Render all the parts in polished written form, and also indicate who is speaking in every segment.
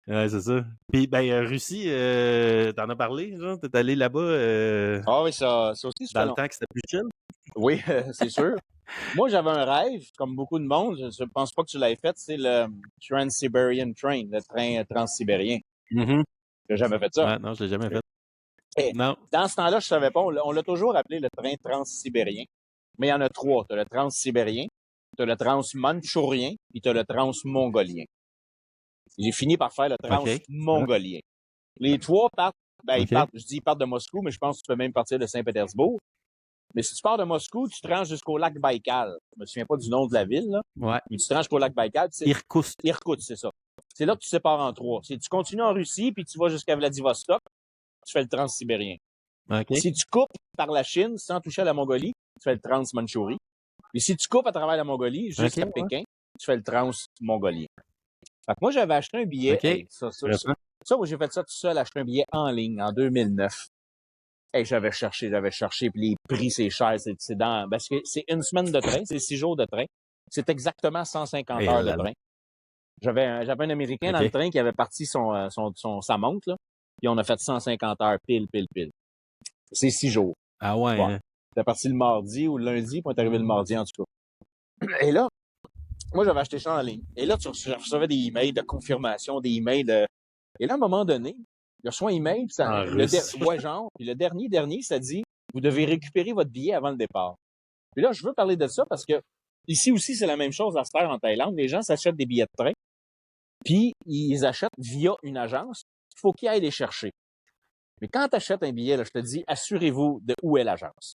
Speaker 1: Ouais, c'est ça. Puis, ben, Russie, t'en as parlé, genre? T'es allé là-bas
Speaker 2: Ah oui, ça aussi, ça
Speaker 1: dans
Speaker 2: fait
Speaker 1: le
Speaker 2: long.
Speaker 1: temps que c'était plus chill?
Speaker 2: Oui, c'est sûr. Moi, j'avais un rêve, comme beaucoup de monde, je pense pas que tu l'avais fait, c'est le Trans-Siberian Train, le train transsibérien.
Speaker 1: Mhm.
Speaker 2: J'ai jamais fait ça.
Speaker 1: Ouais, non, je l'ai jamais fait.
Speaker 2: Et
Speaker 1: Non.
Speaker 2: dans ce temps-là, je savais pas, on l'a toujours appelé le train transsibérien. Mais il y en a trois. Tu as le transsibérien, tu as le transmanchourien, puis tu as le transmongolien. J'ai fini par faire le
Speaker 1: OK.
Speaker 2: transmongolien. Les trois partent,
Speaker 1: OK.
Speaker 2: ils partent de Moscou, mais je pense que tu peux même partir de Saint-Pétersbourg. Mais si tu pars de Moscou, tu te rends jusqu'au lac Baïkal. Je me souviens pas du nom de la ville, là.
Speaker 1: Ouais.
Speaker 2: Mais tu te rends jusqu'au lac Baïkal, c'est
Speaker 1: Irkoutsk.
Speaker 2: Irkoutsk, c'est ça. C'est là que tu sépares en trois. Tu continues en Russie, puis tu vas jusqu'à Vladivostok, tu fais le transsibérien.
Speaker 1: OK.
Speaker 2: Si tu coupes par la Chine sans toucher à la Mongolie, tu fais le transmanchourie. Et si tu coupes à travers la Mongolie jusqu'à
Speaker 1: OK.
Speaker 2: Pékin, tu fais le transmongolien. Fait que moi, j'avais acheté un billet.
Speaker 1: OK.
Speaker 2: Hey,
Speaker 1: Intéressant.
Speaker 2: moi, j'ai fait ça tout seul, acheté un billet en ligne en 2009. Hey, j'avais cherché, puis les prix, c'est cher, parce que c'est une semaine de train, c'est 6 jours de train. C'est exactement 150
Speaker 1: Et
Speaker 2: heures de
Speaker 1: là, là.
Speaker 2: train. J'avais un Américain dans le
Speaker 1: OK.
Speaker 2: train qui avait parti sa montre, là, puis on a fait 150 heures pile. C'est 6 jours.
Speaker 1: Ah ouais,
Speaker 2: Bon.
Speaker 1: hein.
Speaker 2: C'était parti le mardi ou le lundi, puis on est arrivé le mardi, en tout cas. Et là, moi, j'avais acheté ça en ligne. Et là, je recevais des emails de confirmation, des emails de... Et là, à un moment donné, je reçois un email, puis
Speaker 1: En russe.
Speaker 2: ouais, genre, puis le dernier, ça dit, vous devez récupérer votre billet avant le départ. Puis là, je veux parler de ça parce que ici aussi, c'est la même chose à se faire en Thaïlande. Les gens s'achètent des billets de train, puis ils achètent via une agence. Il faut qu'ils aillent les chercher. Mais quand tu achètes un billet, là, je te dis, assurez-vous de où est l'agence.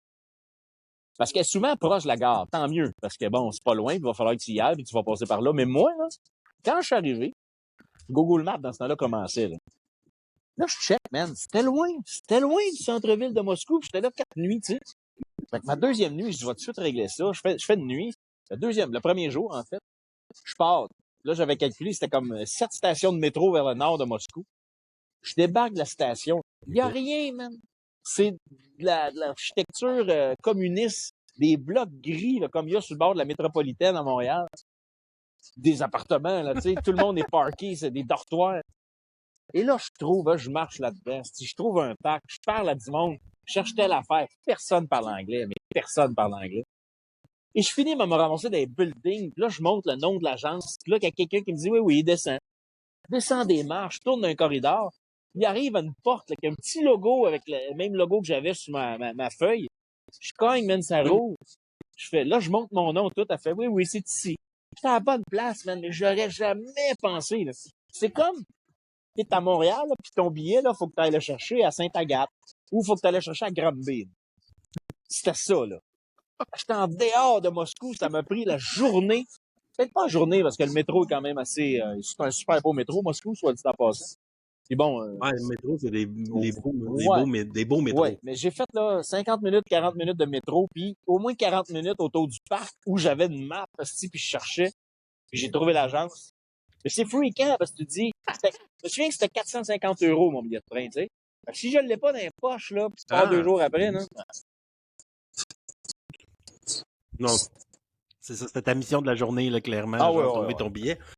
Speaker 2: Parce qu'elle est souvent proche de la gare, tant mieux. Parce que bon, c'est pas loin, puis il va falloir que tu y ailles, puis tu vas passer par là. Mais moi, là, quand je suis arrivé, Google Maps, dans ce temps-là, commençait. Là, je check, man. C'était loin. C'était loin du centre-ville de Moscou. J'étais là 4 nuits, tu sais. Fait que ma deuxième nuit, je dis, je vais tout de suite régler ça. Je fais de nuit. Le premier jour, en fait, je pars. Là, j'avais calculé, c'était comme 7 stations de métro vers le nord de Moscou. Je débarque de la station. Il n'y a
Speaker 1: OK.
Speaker 2: rien, man. C'est de l'architecture communiste, des blocs gris, là, comme il y a sur le bord de la métropolitaine à Montréal. Des appartements, là, tu sais, tout le monde est parké, c'est des dortoirs. Et là, je marche là-dedans. Si je trouve un parc, je parle à du monde, je cherche telle affaire. Personne parle anglais, mais personne parle anglais. Et je finis par me ramasser dans les buildings. Puis là, je montre le nom de l'agence. Puis là, il y a quelqu'un qui me dit, oui, descend. Descend des marches, tourne dans un corridor. Il arrive à une porte, là, qui a un petit logo avec le même logo que j'avais sur ma feuille. Je cogne, man, ça roule. Je montre mon nom, tout. Elle fait, oui, c'est ici. J'étais à la bonne place, man, mais j'aurais jamais pensé, là. C'est comme, t'es à Montréal, là, puis ton billet, là, faut que tu ailles le chercher à Sainte-Agathe. Ou faut que tu ailles le chercher à Granby. C'était ça, là. J'étais en dehors de Moscou, ça m'a pris la journée. Peut-être pas la journée, parce que le métro est quand même assez... c'est un super beau métro, Moscou, soit dit en passant. Puis bon...
Speaker 1: Ouais, le métro, c'est
Speaker 2: ouais,
Speaker 1: des beaux métros.
Speaker 2: ouais. Mais j'ai fait, là, 50 minutes, 40 minutes de métro, puis au moins 40 minutes autour du parc où j'avais une map, puis je cherchais, puis j'ai trouvé l'agence. Mais c'est freakant, parce que tu te dis... Je me souviens que c'était 450 € mon billet de train, tu sais. Fait que si je ne l'ai pas dans les poches, là, puis tu pars 2 jours après, là...
Speaker 1: Non, c'est ça, c'était ta mission de la journée, là, clairement,
Speaker 2: Ah ouais,
Speaker 1: genre
Speaker 2: ouais,
Speaker 1: trouver
Speaker 2: ouais.
Speaker 1: ton billet.